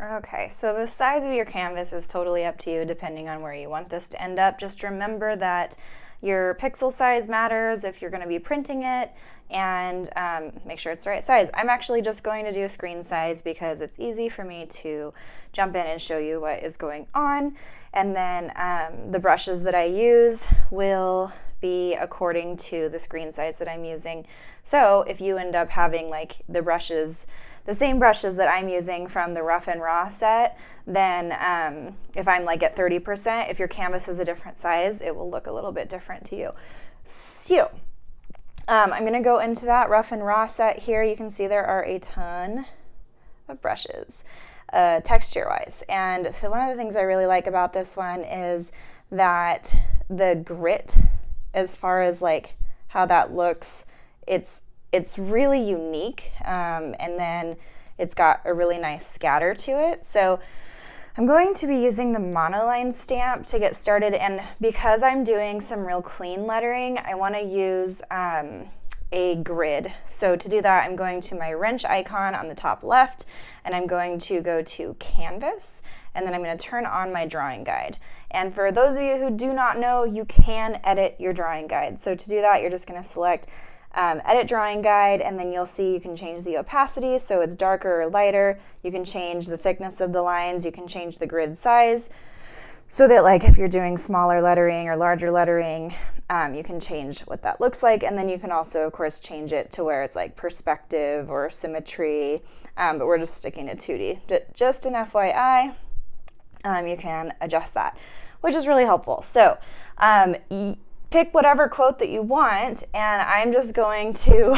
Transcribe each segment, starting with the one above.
Okay, so the size of your canvas is totally up to you depending on where you want this to end up. Just remember that your pixel size matters if you're going to be printing it, and make sure it's the right size. I'm actually just going to do a screen size because it's easy for me to jump in and show you what is going on. And then the brushes that I use will be according to the screen size that I'm using. So if you end up having like the same brushes that I'm using from the Rough and Raw set, then if I'm like at 30%, if your canvas is a different size, it will look a little bit different to you. So I'm going to go into that Rough and Raw set here. You can see there are a ton of brushes texture-wise. And one of the things I really like about this one is that the grit, as far as like how that looks, it's really unique, and then it's got a really nice scatter to it. So I'm going to be using the monoline stamp to get started, and because I'm doing some real clean lettering, I want to use a grid. So to do that, I'm going to my wrench icon on the top left, and I'm going to go to Canvas, and then I'm going to turn on my drawing guide. And for those of you who do not know, you can edit your drawing guide. So to do that, you're just going to select edit drawing guide, and then you'll see you can change the opacity so it's darker or lighter. You can change the thickness of the lines. You can change the grid size so that like if you're doing smaller lettering or larger lettering, you can change what that looks like. And then you can also, of course, change it to where it's like perspective or symmetry, but we're just sticking to 2D. Just an FYI, you can adjust that, which is really helpful. So pick whatever quote that you want, and I'm just going to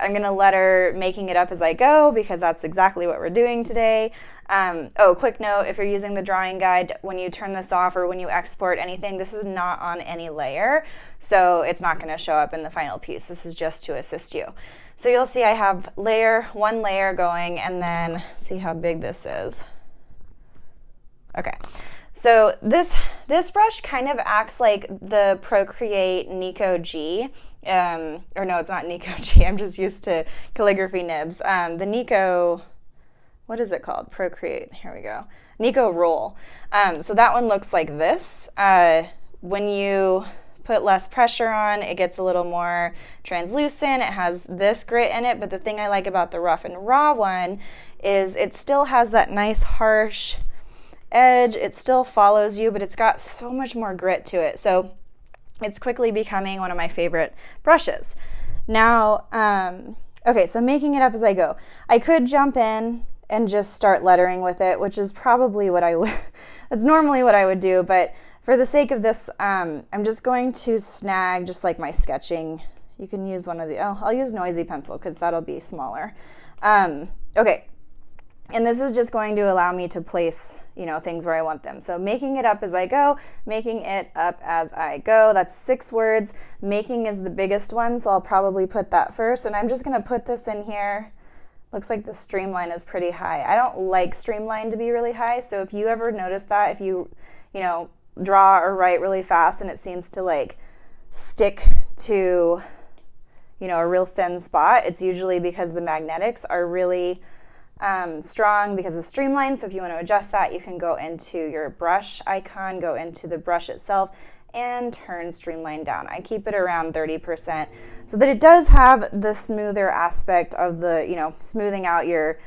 I'm going to letter making it up as I go because that's exactly what we're doing today. Quick note, if you're using the drawing guide, when you turn this off or when you export anything, this is not on any layer, so it's not going to show up in the final piece. This is just to assist you. So you'll see I have one layer going, and then see how big this is. Okay. So this brush kind of acts like the Procreate Nico G, or no, it's not Nico G, I'm just used to calligraphy nibs. The Nico, what is it called? Procreate, here we go. Nico Roll. So that one looks like this. When you put less pressure on, it gets a little more translucent. It has this grit in it, but the thing I like about the Rough and Raw one is it still has that nice harsh edge. It still follows you, but it's got so much more grit to it. So it's quickly becoming one of my favorite brushes. Now, okay, so making it up as I go. I could jump in and just start lettering with it, which is probably what I would, that's normally what I would do, but for the sake of this, I'm just going to snag just like my sketching. You can use one of the, I'll use Noisy Pencil because that'll be smaller. Okay. And this is just going to allow me to place, things where I want them. So making it up as I go, making it up as I go. That's 6 words. Making is the biggest one, so I'll probably put that first. And I'm just going to put this in here. Looks like the streamline is pretty high. I don't like streamline to be really high, so if you ever notice that, if you, draw or write really fast and it seems to like stick to, a real thin spot, it's usually because the magnetics are really strong because of streamline. So if you want to adjust that, you can go into your brush icon, go into the brush itself, and turn streamline down. I keep it around 30% so that it does have the smoother aspect of the, smoothing out your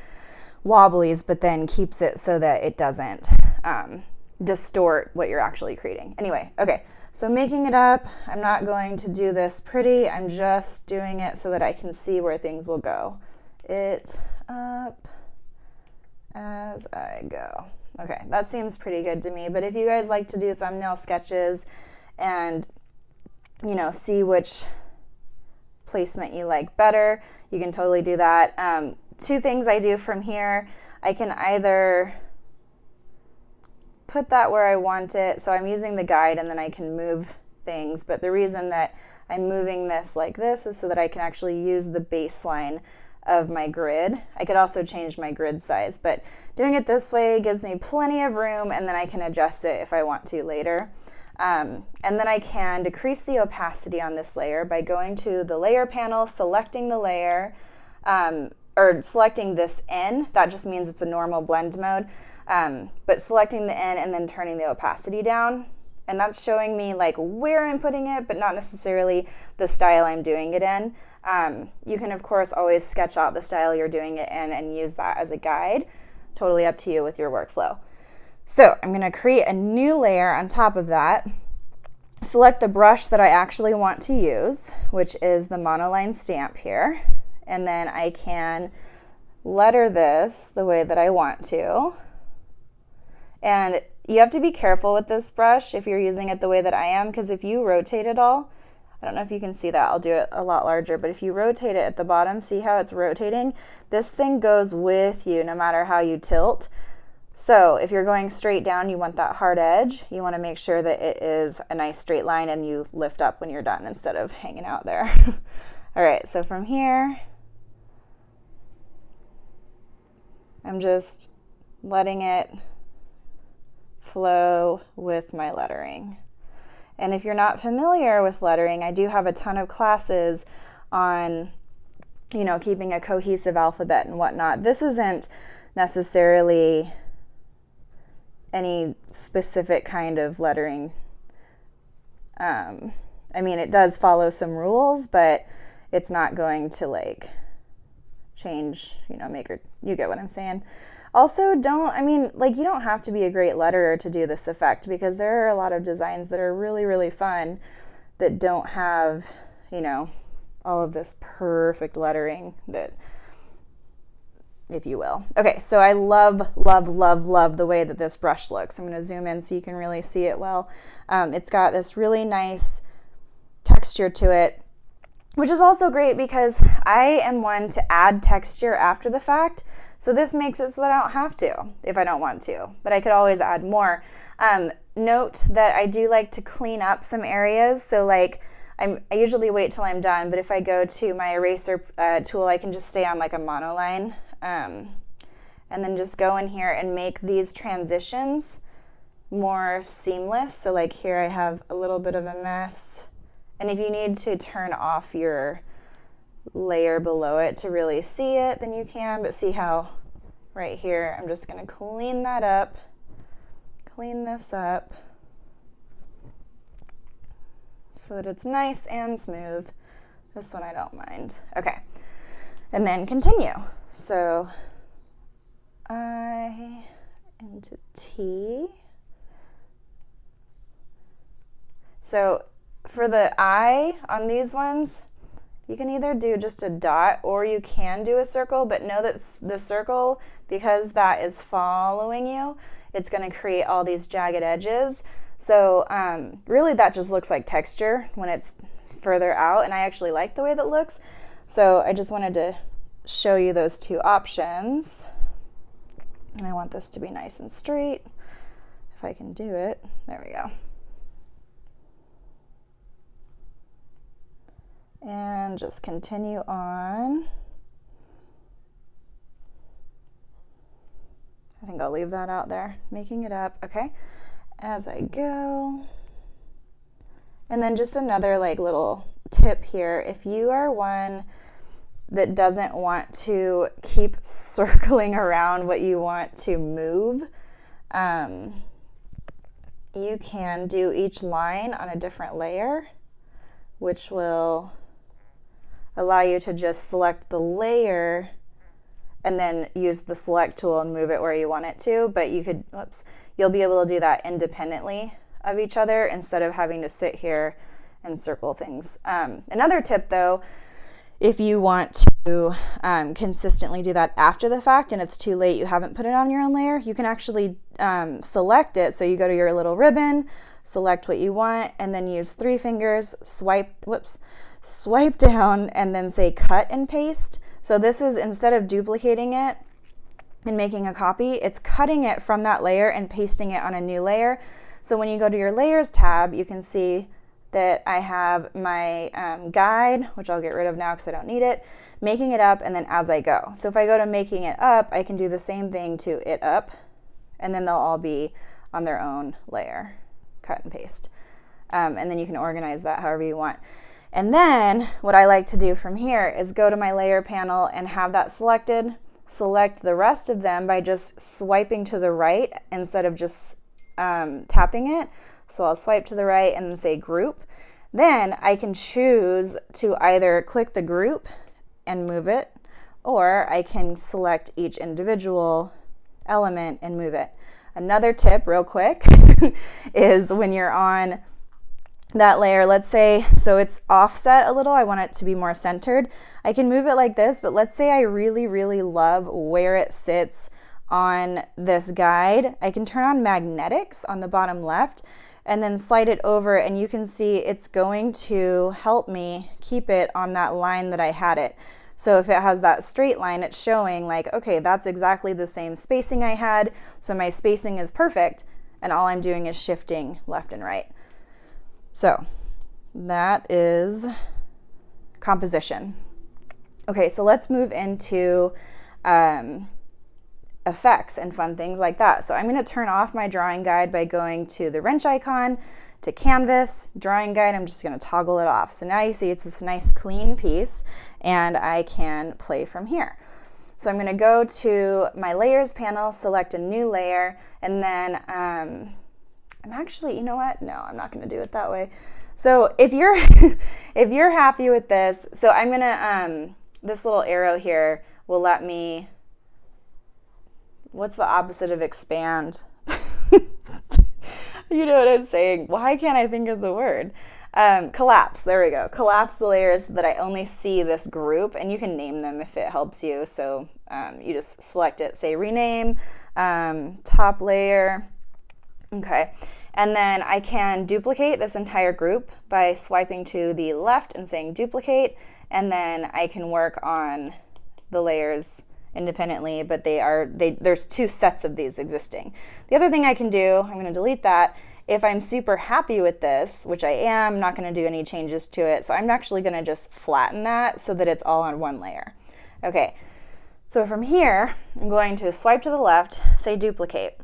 wobblies, but then keeps it so that it doesn't distort what you're actually creating. Anyway, okay, so making it up, I'm not going to do this pretty, I'm just doing it so that I can see where things will go. It up as I go. Okay, that seems pretty good to me, but if you guys like to do thumbnail sketches and, see which placement you like better, you can totally do that. 2 things I do from here, I can either put that where I want it, so I'm using the guide and then I can move things, but the reason that I'm moving this like this is so that I can actually use the baseline of my grid. I could also change my grid size, but doing it this way gives me plenty of room, and then I can adjust it if I want to later. And then I can decrease the opacity on this layer by going to the layer panel, selecting the layer, or selecting this in, that just means it's a normal blend mode. But selecting the in and then turning the opacity down, and that's showing me like where I'm putting it, but not necessarily the style I'm doing it in. You can of course always sketch out the style you're doing it in and use that as a guide. Totally up to you with your workflow. So I'm going to create a new layer on top of that. Select the brush that I actually want to use, which is the monoline stamp here. And then I can letter this the way that I want to. And you have to be careful with this brush if you're using it the way that I am, because if you rotate it all, I don't know if you can see that, I'll do it a lot larger, but if you rotate it at the bottom, see how it's rotating? This thing goes with you no matter how you tilt. So if you're going straight down, you want that hard edge. You want to make sure that it is a nice straight line and you lift up when you're done instead of hanging out there. All right, so from here, I'm just letting it flow with my lettering. And if you're not familiar with lettering, I do have a ton of classes on, you know, keeping a cohesive alphabet and whatnot. This isn't necessarily any specific kind of lettering. I mean, it does follow some rules, but it's not going to like change, you know, you get what I'm saying. Also, you don't have to be a great letterer to do this effect, because there are a lot of designs that are really, really fun that don't have, you know, all of this perfect lettering that, if you will. Okay, so I love, love, love, love the way that this brush looks. I'm going to zoom in so you can really see it well. It's got this really nice texture to it, which is also great because I am one to add texture after the fact. So this makes it so that I don't have to if I don't want to, but I could always add more. Note that I do like to clean up some areas. So like I usually wait till I'm done, but if I go to my eraser tool, I can just stay on like a monoline and then just go in here and make these transitions more seamless. So like here I have a little bit of a mess. And if you need to turn off your layer below it to really see it, then you can, but see how right here, I'm just gonna clean that up, clean this up so that it's nice and smooth. This one I don't mind. Okay, and then continue. So I into T. So for the I on these ones, you can either do just a dot or you can do a circle, but know that the circle, because that is following you, it's going to create all these jagged edges. So really that just looks like texture when it's further out, and I actually like the way that looks. So I just wanted to show you those two options. And I want this to be nice and straight. If I can do it, there we go. And just continue on. I think I'll leave that out there, making it up, okay, as I go. And then just another like little tip here, if you are one that doesn't want to keep circling around what you want to move, you can do each line on a different layer, which will allow you to just select the layer and then use the select tool and move it where you want it to. But you'll be able to do that independently of each other instead of having to sit here and circle things. Another tip though, if you want to consistently do that after the fact and it's too late, you haven't put it on your own layer, you can actually select it. So you go to your little ribbon, select what you want, and then use 3 fingers, swipe down, and then say cut and paste. So this is, instead of duplicating it and making a copy, it's cutting it from that layer and pasting it on a new layer. So when you go to your layers tab, you can see that I have my guide, which I'll get rid of now because I don't need it, making it up, and then as I go. So if I go to making it up, I can do the same thing to it up, and then they'll all be on their own layer, cut and paste. And then you can organize that however you want. And then what I like to do from here is go to my layer panel and have that selected, select the rest of them by just swiping to the right instead of just tapping it. So I'll swipe to the right and then say group. Then I can choose to either click the group and move it, or I can select each individual element and move it. Another tip real quick is when you're on that layer, let's say, so it's offset a little, I want it to be more centered. I can move it like this, but let's say I really, really love where it sits on this guide. I can turn on magnetics on the bottom left and then slide it over, and you can see it's going to help me keep it on that line that I had it. So if it has that straight line, it's showing like, okay, that's exactly the same spacing I had, so my spacing is perfect, and all I'm doing is shifting left and right. So that is composition. Okay, so let's move into effects and fun things like that. So I'm going to turn off my drawing guide by going to the wrench icon, to canvas, drawing guide. I'm just going to toggle it off. So now you see it's this nice clean piece, and I can play from here. So I'm going to go to my layers panel, select a new layer, and then I'm actually, you know what? No, I'm not going to do it that way. So if you're if you're happy with this, so I'm going to this little arrow here will let me, what's the opposite of expand? You know what I'm saying? Why can't I think of the word? Collapse. There we go. Collapse the layers so that I only see this group, and you can name them if it helps you. So you just select it, say rename, top layer. Okay. And then I can duplicate this entire group by swiping to the left and saying duplicate, and then I can work on the layers independently, but there's two sets of these existing. The other thing I can do, I'm going to delete that. If I'm super happy with this, which I am, not going to do any changes to it, so I'm actually going to just flatten that so that it's all on one layer. Okay, so from here, I'm going to swipe to the left, say duplicate,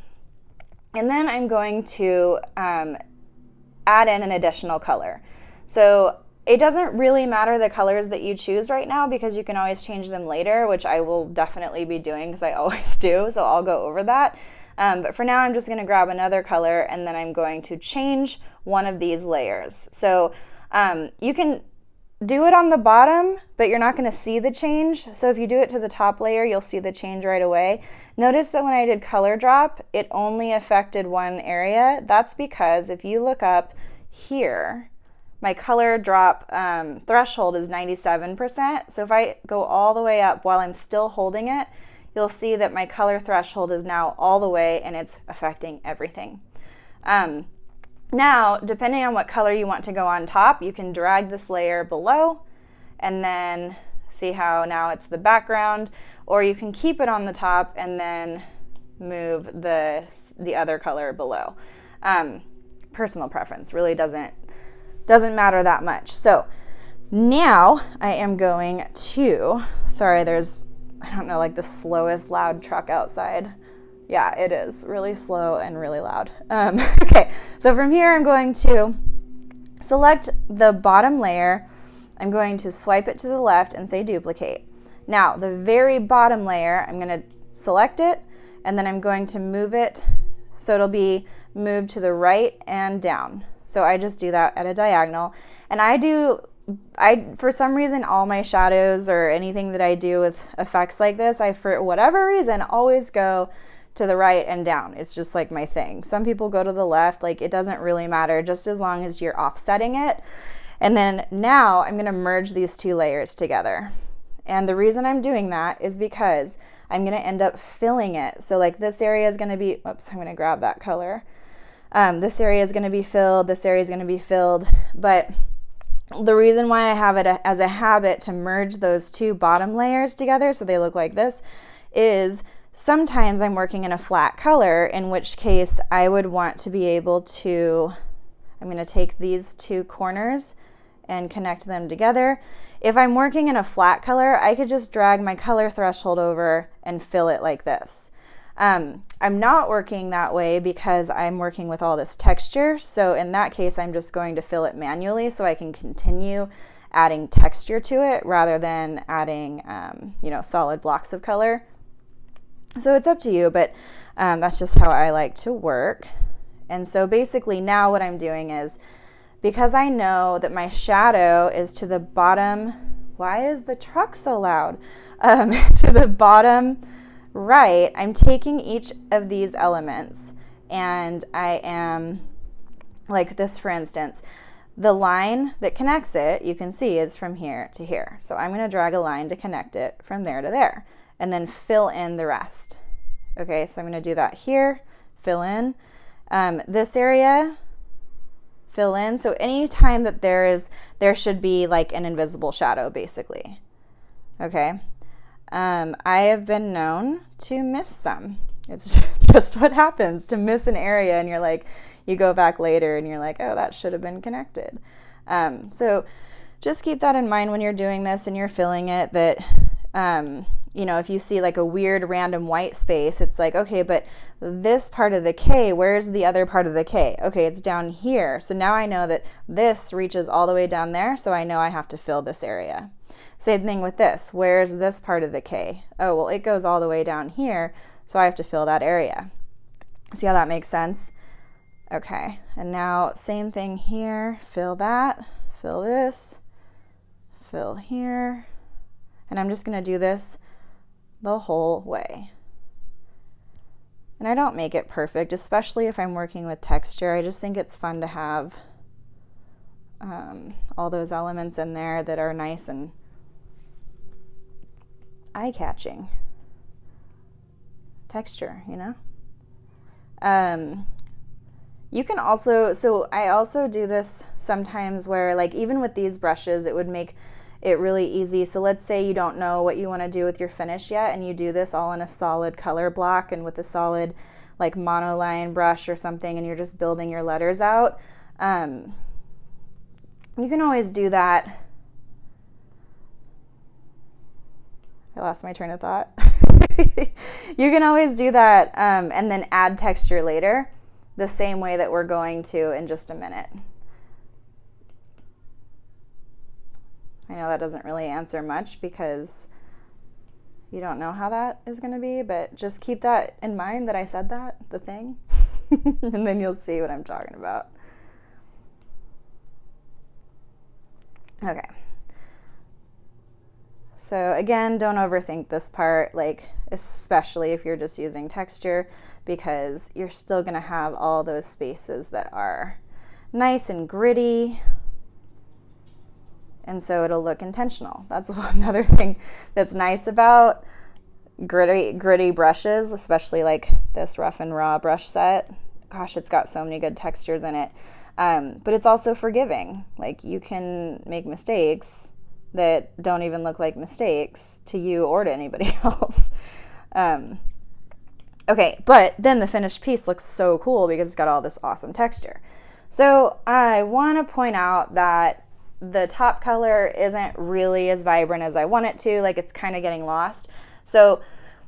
and then I'm going to add in an additional color. So it doesn't really matter the colors that you choose right now because you can always change them later, which I will definitely be doing because I always do, so I'll go over that. But for now, I'm just going to grab another color, and then I'm going to change one of these layers. So you can do it on the bottom, but you're not going to see the change. So if you do it to the top layer, you'll see the change right away. Notice that when I did color drop, it only affected one area. That's because if you look up here, my color drop threshold is 97%. So if I go all the way up while I'm still holding it, you'll see that my color threshold is now all the way, and it's affecting everything. Now, depending on what color you want to go on top, you can drag this layer below and then see how now it's the background, or you can keep it on the top and then move the other color below. Personal preference really doesn't matter that much. So now I am going to, sorry, there's, I don't know, like the slowest loud truck outside. Yeah, it is really slow and really loud. Okay, so from here I'm going to select the bottom layer. I'm going to swipe it to the left and say duplicate. Now, the very bottom layer, I'm going to select it, and then I'm going to move it so it'll be moved to the right and down. So I just do that at a diagonal. And for some reason, all my shadows or anything that I do with effects like this, I, for whatever reason, always go to the right and down. It's just like my thing. Some people go to the left, like it doesn't really matter, just as long as you're offsetting it. And then now I'm going to merge these two layers together. And the reason I'm doing that is because I'm going to end up filling it. So like this area is going to be, oops, I'm going to grab that color. This area is going to be filled, this area is going to be filled, but the reason why I have it as a habit to merge those two bottom layers together so they look like this is sometimes I'm working in a flat color, in which case I would want to be able to, I'm going to take these two corners and connect them together. If I'm working in a flat color, I could just drag my color threshold over and fill it like this. I'm not working that way because I'm working with all this texture. So in that case, I'm just going to fill it manually so I can continue adding texture to it rather than adding, solid blocks of color. So it's up to you, but that's just how I like to work. And so basically now what I'm doing is, because I know that my shadow is to the bottom, why is the truck so loud? To the bottom right, I'm taking each of these elements and I am, like this for instance, the line that connects it, you can see, is from here to here. So I'm going to drag a line to connect it from there to there and then fill in the rest. Okay, so I'm going to do that here, fill in. This area, fill in. So anytime that there should be like an invisible shadow, basically. Okay. I have been known to miss some. It's just what happens, to miss an area, and you're like, you go back later and you're like, oh, that should have been connected. So just keep that in mind when you're doing this and you're filling it, that, if you see like a weird random white space, it's like, okay, but this part of the K, where's the other part of the K? Okay, it's down here. So now I know that this reaches all the way down there, so I know I have to fill this area. Same thing with this. Where's this part of the K? Oh, well, it goes all the way down here, so I have to fill that area. See how that makes sense? Okay, and now same thing here. Fill that, fill this, fill here. And I'm just going to do this the whole way. And I don't make it perfect, especially if I'm working with texture. I just think it's fun to have all those elements in there that are nice and eye-catching. Texture, You can also, so I also do this sometimes where, like, even with these brushes, it would make it really easy. So let's say you don't know what you want to do with your finish yet, and you do this all in a solid color block and with a solid, like, monoline brush or something, and you're just building your letters out. You can always do that. I lost my train of thought. You can always do that and then add texture later, the same way that we're going to in just a minute. I know that doesn't really answer much because you don't know how that is going to be, but just keep that in mind that I said that, the thing, and then you'll see what I'm talking about. Okay. So again, don't overthink this part, like especially if you're just using texture, because you're still going to have all those spaces that are nice and gritty, and so it'll look intentional. That's another thing that's nice about gritty brushes, especially like this Rough and Raw brush set. Gosh, it's got so many good textures in it. But it's also forgiving. Like, you can make mistakes that don't even look like mistakes to you or to anybody else. Okay, but then the finished piece looks so cool because it's got all this awesome texture. So I want to point out that the top color isn't really as vibrant as I want it to. Like, it's kind of getting lost. So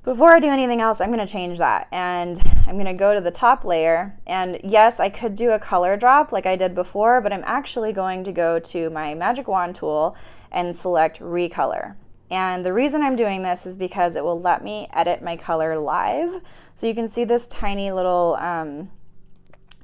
before I do anything else, I'm going to change that, and I'm going to go to the top layer, and yes, I could do a color drop like I did before, but I'm actually going to go to my magic wand tool and select recolor. And the reason I'm doing this is because it will let me edit my color live. So you can see this tiny little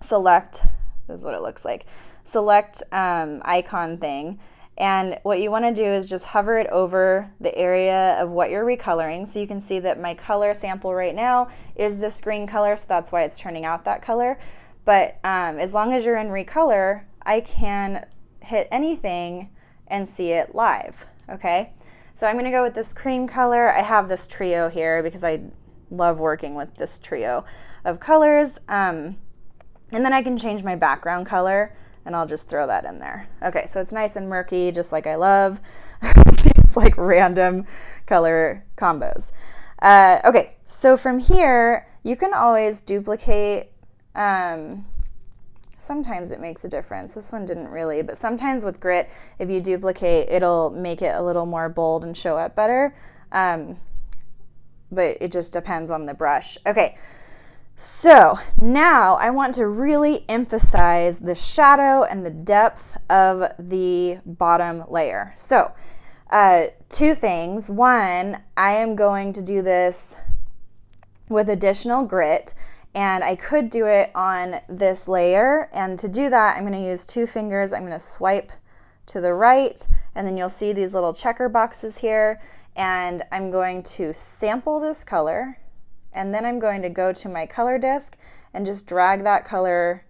select, this is what it looks like, select icon thing. And what you want to do is just hover it over the area of what you're recoloring. So you can see that my color sample right now is this green color, so that's why it's turning out that color. But as long as you're in recolor, I can hit anything and see it live, okay? So I'm going to go with this cream color. I have this trio here because I love working with this trio of colors. And then I can change my background color, and I'll just throw that in there. Okay, so it's nice and murky, just like I love these like random color combos. Okay, so from here, you can always duplicate. Sometimes it makes a difference. This one didn't really, but sometimes with grit, if you duplicate, it'll make it a little more bold and show up better. but it just depends on the brush. Okay, so now I want to really emphasize the shadow and the depth of the bottom layer. So two things. One, I am going to do this with additional grit, and I could do it on this layer. And to do that, I'm going to use two fingers. I'm going to swipe to the right, and then you'll see these little checker boxes here, and I'm going to sample this color, and then I'm going to go to my color disc and just drag that color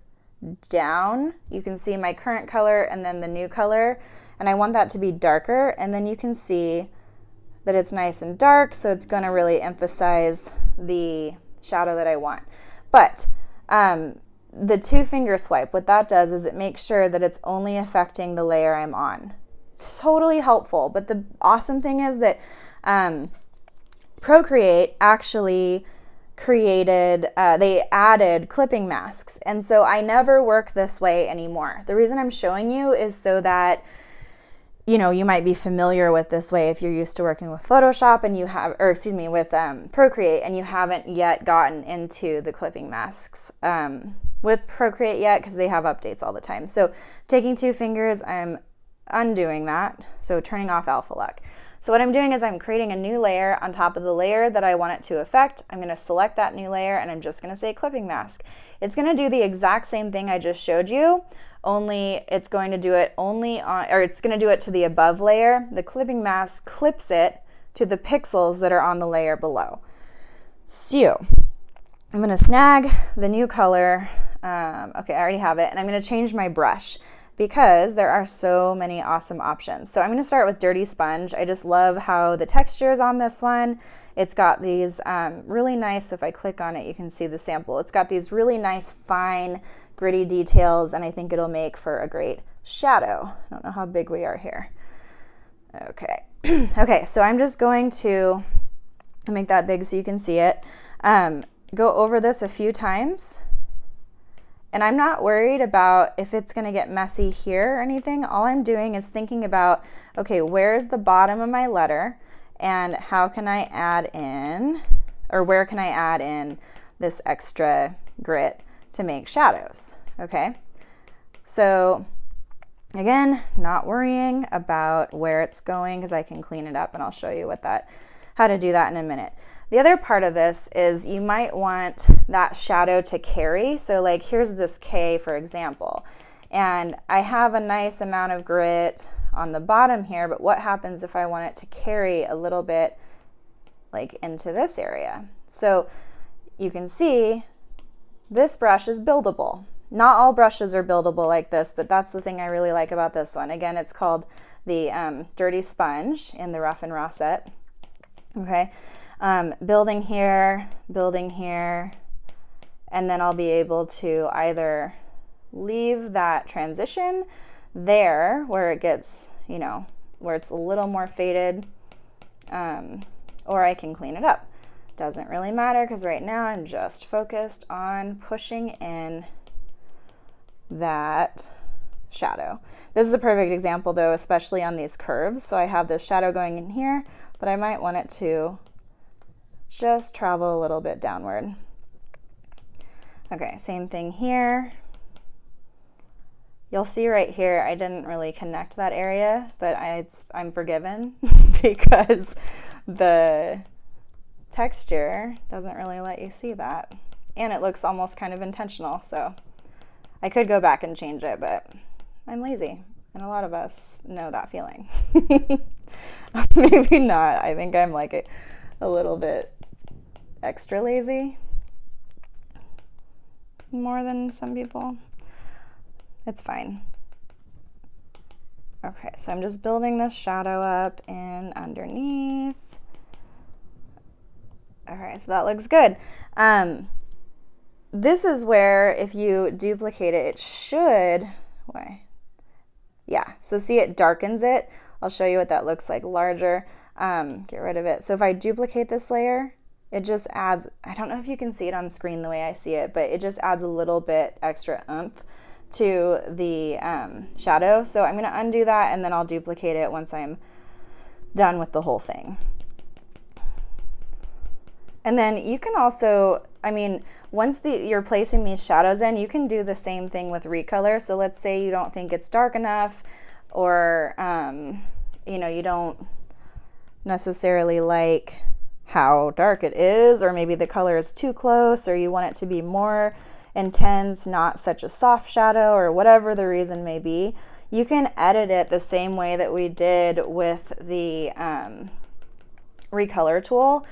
down. You can see my current color and then the new color, and I want that to be darker, and then you can see that it's nice and dark, so it's going to really emphasize the shadow that I want. But the two finger swipe, what that does is it makes sure that it's only affecting the layer I'm on. It's totally helpful, but the awesome thing is that Procreate actually created, they added clipping masks, and so I never work this way anymore. The reason I'm showing you is so that you know, you might be familiar with this way if you're used to working with Photoshop and you have, or excuse me, with Procreate, and you haven't yet gotten into the clipping masks with Procreate yet, because they have updates all the time. So taking two fingers, I'm undoing that, so turning off alpha lock. So what I'm doing is I'm creating a new layer on top of the layer that I want it to affect. I'm going to select that new layer, and I'm just going to say clipping mask. It's going to do the exact same thing I just showed you, only it's going to do it only on, or it's going to do it to the above layer. The clipping mask clips it to the pixels that are on the layer below. So I'm going to snag the new color. Okay, I already have it, and I'm going to change my brush, because there are so many awesome options. So I'm going to start with Dirty Sponge. I just love how the texture is on this one. It's got these really nice, if I click on it, you can see the sample. It's got these really nice, fine, gritty details, and I think it'll make for a great shadow. I don't know how big we are here. Okay. Okay, so I'm just going to make that big so you can see it. Go over this a few times. And I'm not worried about if it's going to get messy here or anything. All I'm doing is thinking about, okay, where's the bottom of my letter, and how can I add in, or where can I add in this extra grit to make shadows, okay? So again, not worrying about where it's going, because I can clean it up, and I'll show you how to do that in a minute. The other part of this is you might want that shadow to carry. So like here's this K, for example, and I have a nice amount of grit on the bottom here, but what happens if I want it to carry a little bit like into this area? So you can see this brush is buildable. Not all brushes are buildable like this, but that's the thing I really like about this one. Again, it's called the Dirty Sponge in the Rough and Raw set. Okay. Building here, and then I'll be able to either leave that transition there where it gets, you know, where it's a little more faded, or I can clean it up. Doesn't really matter, because right now I'm just focused on pushing in that shadow. This is a perfect example though, especially on these curves. So I have this shadow going in here, but I might want it to just travel a little bit downward. Okay, same thing here. You'll see right here, I didn't really connect that area, but I'm forgiven because the texture doesn't really let you see that. And it looks almost kind of intentional, so I could go back and change it, but I'm lazy, and a lot of us know that feeling. Maybe not. I think I'm like a little bit extra lazy, more than some people. It's fine. Okay, so I'm just building this shadow up and underneath. Okay, so that looks good. This is where if you duplicate it, it should, yeah, so see, it darkens it. I'll show you what that looks like larger. Get rid of it. So if I duplicate this layer, it just adds, I don't know if you can see it on screen the way I see it, but it just adds a little bit extra oomph to the shadow. So I'm going to undo that, and then I'll duplicate it once I'm done with the whole thing. And then you can also, I mean, once you're placing these shadows in, you can do the same thing with recolor. So let's say you don't think it's dark enough, or, you know, you don't necessarily like how dark it is, or maybe the color is too close, or you want it to be more intense, not such a soft shadow, or whatever the reason may be. You can edit it the same way that we did with the recolor tool.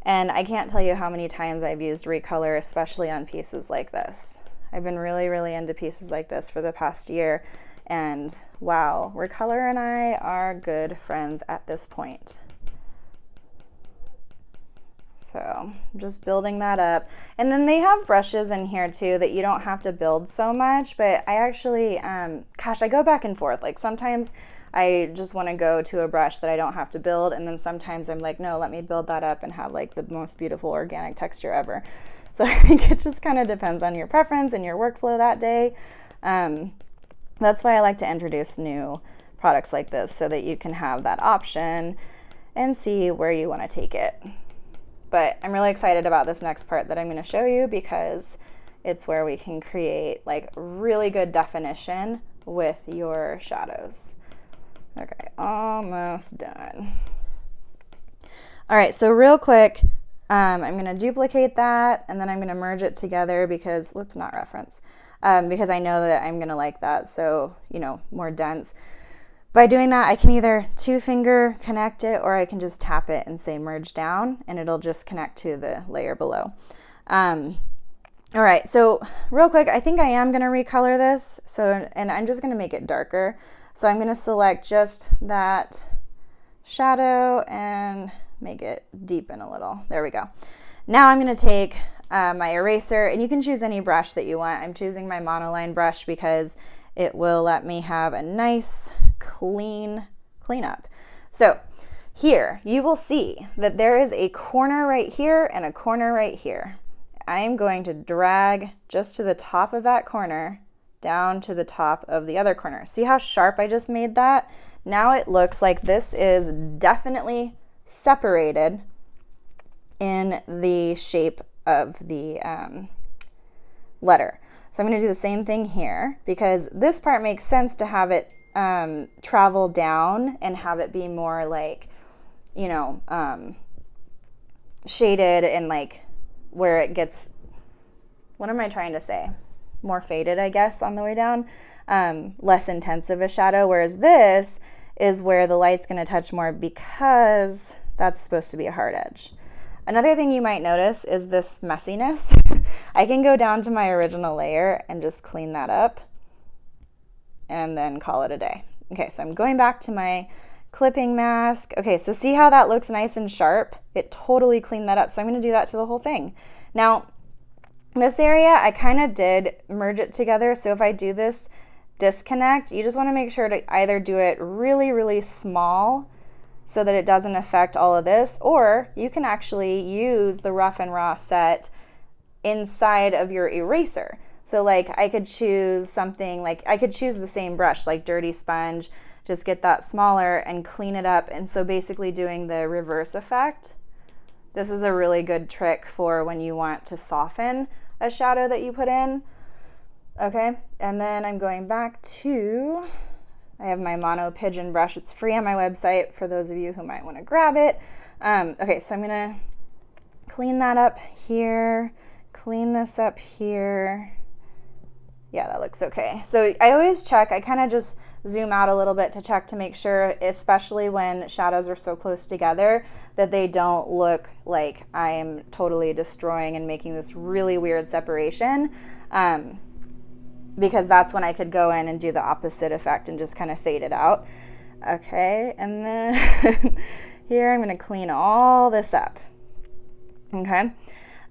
And I can't tell you how many times I've used recolor, especially on pieces like this. I've been really, really into pieces like this for the past year. And wow, recolor and I are good friends at this point. So I'm just building that up. And then they have brushes in here too that you don't have to build so much, but I actually, gosh, I go back and forth. Like sometimes I just want to go to a brush that I don't have to build, and then sometimes I'm like, no, let me build that up and have like the most beautiful organic texture ever. So I think it just kind of depends on your preference and your workflow that day. That's why I like to introduce new products like this, so that you can have that option and see where you want to take it. But I'm really excited about this next part that I'm going to show you, because it's where we can create like really good definition with your shadows. Okay, almost done. All right, so real quick, I'm going to duplicate that, and then I'm going to merge it together because, whoops, not reference, because I know that I'm going to like that, so, you know, more dense. By doing that, I can either 2-finger connect it, or I can just tap it and say merge down, and it'll just connect to the layer below. All right, so real quick, I think I am going to recolor this, and I'm just going to make it darker. So I'm going to select just that shadow and make it deepen a little. There we go. Now I'm going to take my eraser, and you can choose any brush that you want. I'm choosing my monoline brush because it will let me have a nice cleanup. So here you will see that there is a corner right here and a corner right here. I am going to drag just to the top of that corner down to the top of the other corner. See how sharp I just made that? Now it looks like this is definitely separated in the shape of the letter. So I'm going to do the same thing here, because this part makes sense to have it travel down and have it be more like, you know, shaded, and like where it gets, what am I trying to say? More faded, I guess, on the way down, less intense of a shadow, whereas this is where the light's going to touch more, because that's supposed to be a hard edge. Another thing you might notice is this messiness. I can go down to my original layer and just clean that up and then call it a day. Okay, so I'm going back to my clipping mask. Okay, so see how that looks nice and sharp? It totally cleaned that up. So I'm going to do that to the whole thing. Now, this area, I kind of did merge it together. So if I do this disconnect, you just want to make sure to either do it really, really small so that it doesn't affect all of this, or you can actually use the rough and raw set inside of your eraser. So like I could choose something, like I could choose the same brush, like Dirty Sponge, just get that smaller and clean it up. And so basically doing the reverse effect. This is a really good trick for when you want to soften a shadow that you put in. Okay, and then I'm going back to, I have my Mono Pigeon brush. It's free on my website for those of you who might want to grab it. Okay, so I'm going to clean that up here, clean this up here. Yeah, that looks okay. So I always check, I kind of just zoom out a little bit to check to make sure, especially when shadows are so close together, that they don't look like I am totally destroying and making this really weird separation. Because that's when I could go in and do the opposite effect and just kind of fade it out. Okay, and then here I'm going to clean all this up. Okay,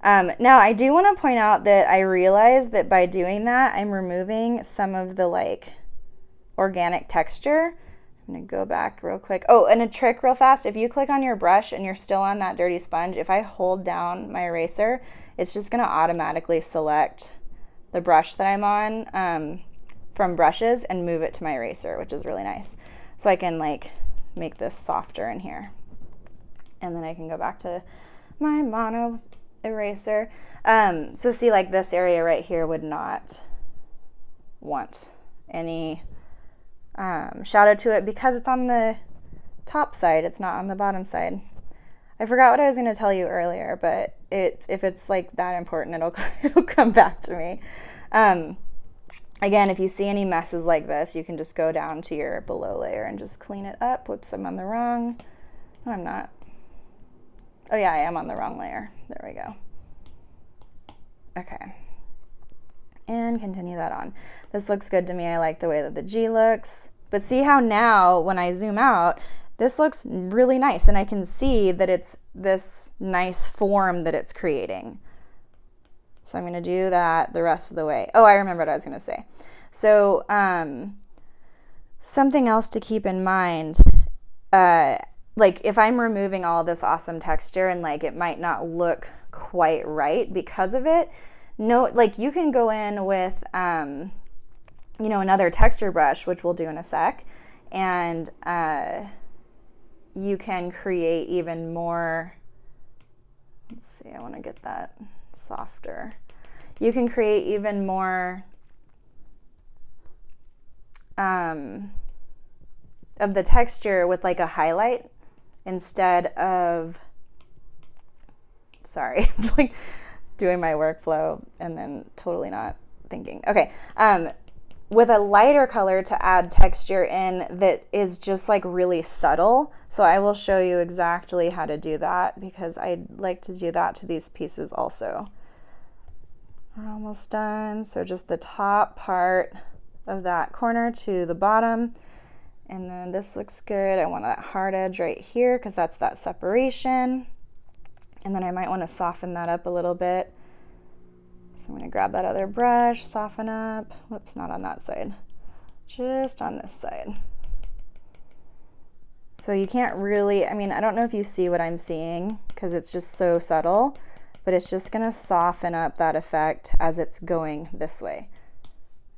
now I do want to point out that I realized that by doing that, I'm removing some of the like organic texture. I'm going to go back real quick. Oh, and a trick real fast, if you click on your brush and you're still on that Dirty Sponge, if I hold down my eraser, it's just going to automatically select the brush that I'm on from brushes and move it to my eraser, which is really nice. So I can like make this softer in here. And then I can go back to my mono eraser. So see, like this area right here would not want any shadow to it because it's on the top side, it's not on the bottom side. I forgot what I was going to tell you earlier, but if it's like that important, it'll come back to me. Again, if you see any messes like this, you can just go down to your below layer and just clean it up. Whoops, I'm on the wrong. No, I'm not. Oh yeah, I am on the wrong layer. There we go. Okay. And continue that on. This looks good to me. I like the way that the G looks. But see how now when I zoom out, this looks really nice, and I can see that it's this nice form that it's creating. So I'm going to do that the rest of the way. Oh, I remember what I was going to say. So something else to keep in mind, like if I'm removing all this awesome texture and like it might not look quite right because of it, no, like you can go in with, you know, another texture brush, which we'll do in a sec, and you can create even more. Let's see, I want to get that softer. You can create even more of the texture with like a highlight instead of, sorry, I'm like doing my workflow and then totally not thinking. Okay, with a lighter color to add texture in that is just like really subtle. So I will show you exactly how to do that because I'd like to do that to these pieces also. We're almost done. So just the top part of that corner to the bottom. And then this looks good. I want that hard edge right here because that's that separation. And then I might want to soften that up a little bit. So I'm going to grab that other brush, soften up. Whoops, not on that side. Just on this side. So you can't really, I mean, I don't know if you see what I'm seeing because it's just so subtle, but it's just going to soften up that effect as it's going this way.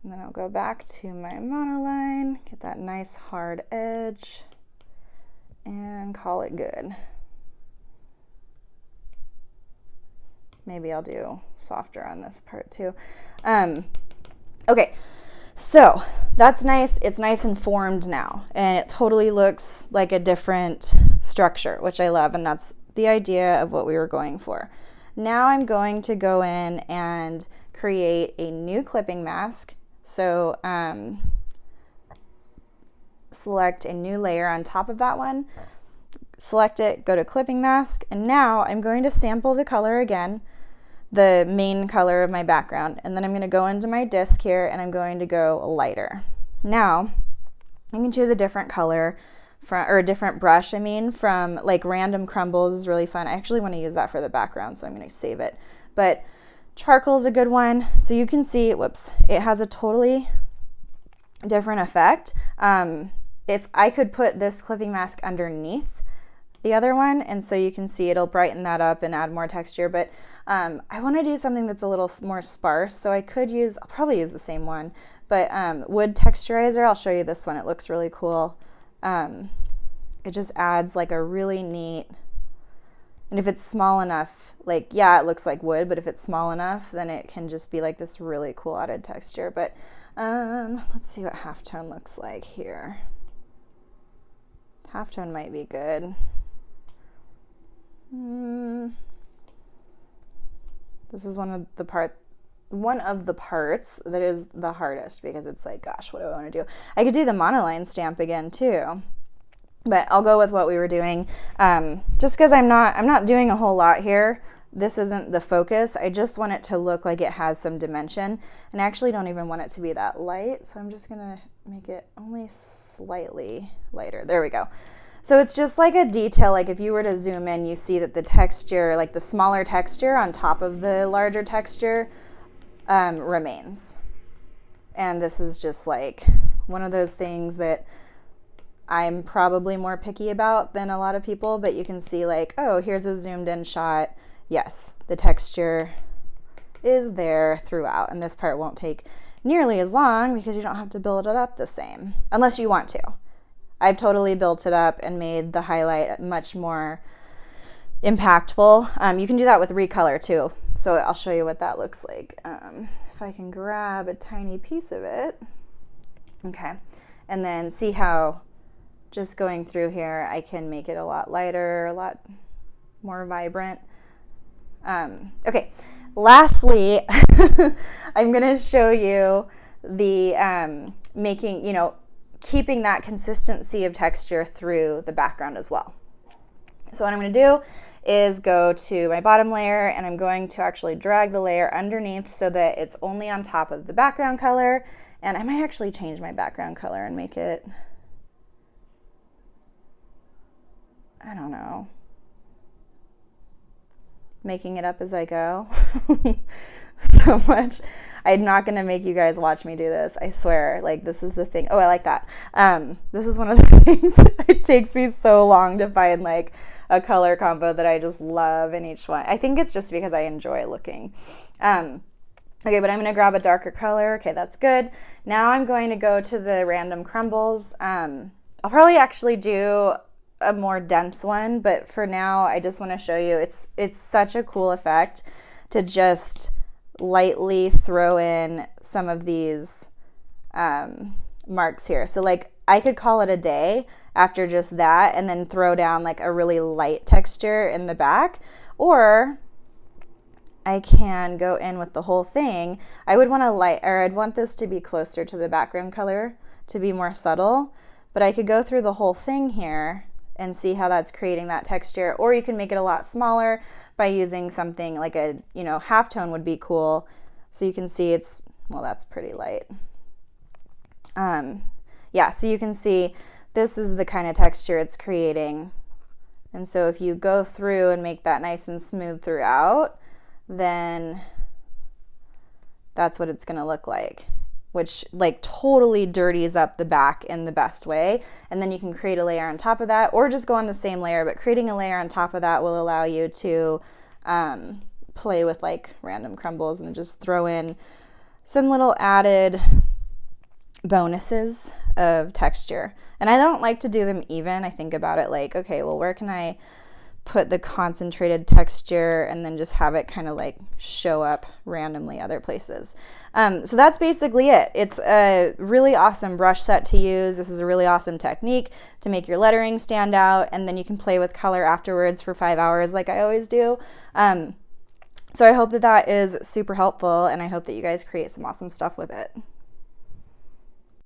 And then I'll go back to my monoline, get that nice hard edge, and call it good. Maybe I'll do softer on this part too. Okay, so that's nice. It's nice and formed now, and it totally looks like a different structure, which I love, and that's the idea of what we were going for. Now I'm going to go in and create a new clipping mask. So select a new layer on top of that one, select it, go to clipping mask, and now I'm going to sample the color again, the main color of my background, and then I'm going to go into my disc here and I'm going to go lighter. Now I can choose a different color or a different brush, from like Random Crumbles is really fun. I actually want to use that for the background, so I'm going to save it. But charcoal is a good one. So you can see, whoops, it has a totally different effect. If I could put this clipping mask underneath the other one, and so you can see it'll brighten that up and add more texture, but I want to do something that's a little more sparse, so I'll probably use the same one, but wood texturizer, I'll show you this one. It looks really cool. It just adds like a really neat, and if it's small enough, like, yeah, it looks like wood, but if it's small enough, then it can just be like this really cool added texture. But let's see what halftone looks like here. Halftone might be good. This is one of the parts that is the hardest because it's like, gosh, what do I want to do? I could do the monoline stamp again too, but I'll go with what we were doing. Just because I'm not doing a whole lot here. This isn't the focus. I just want it to look like it has some dimension, and I actually don't even want it to be that light, so I'm just gonna make it only slightly lighter. There we go. So it's just like a detail, like if you were to zoom in, you see that the texture, like the smaller texture on top of the larger texture remains. And this is just like one of those things that I'm probably more picky about than a lot of people, but you can see like, oh, here's a zoomed in shot. Yes, the texture is there throughout, and this part won't take nearly as long because you don't have to build it up the same, unless you want to. I've totally built it up and made the highlight much more impactful. You can do that with recolor too. So I'll show you what that looks like. If I can grab a tiny piece of it. Okay. And then see how just going through here, I can make it a lot lighter, a lot more vibrant. Okay. Lastly, I'm going to show you the making, keeping that consistency of texture through the background as well. So what I'm going to do is go to my bottom layer, and I'm going to actually drag the layer underneath so that it's only on top of the background color. And I might actually change my background color and make it, I don't know, making it up as I go. So much. I'm not going to make you guys watch me do this. I swear. Like, this is the thing. Oh, I like that. This is one of the things that it takes me so long to find like a color combo that I just love in each one. I think it's just because I enjoy looking. Okay, but I'm going to grab a darker color. Okay, that's good. Now I'm going to go to the random crumbles. I'll probably actually do a more dense one, but for now I just want to show you it's such a cool effect to just lightly throw in some of these marks here. So like I could call it a day after just that and then throw down like a really light texture in the back, or I can go in with the whole thing. I would want I'd want this to be closer to the background color to be more subtle, but I could go through the whole thing here and see how that's creating that texture. Or you can make it a lot smaller by using something like a, halftone would be cool. So you can see well, that's pretty light. Yeah, so you can see this is the kind of texture it's creating. And so if you go through and make that nice and smooth throughout, then that's what it's gonna look like, which like totally dirties up the back in the best way. And then you can create a layer on top of that, or just go on the same layer, but creating a layer on top of that will allow you to play with like random crumbles and just throw in some little added bonuses of texture. And I don't like to do them even. I think about it like, okay, well, where can I put the concentrated texture and then just have it kind of like show up randomly other places. So that's basically it. It's a really awesome brush set to use. This is a really awesome technique to make your lettering stand out, and then you can play with color afterwards for 5 hours like I always do. So I hope that is super helpful, and I hope that you guys create some awesome stuff with it.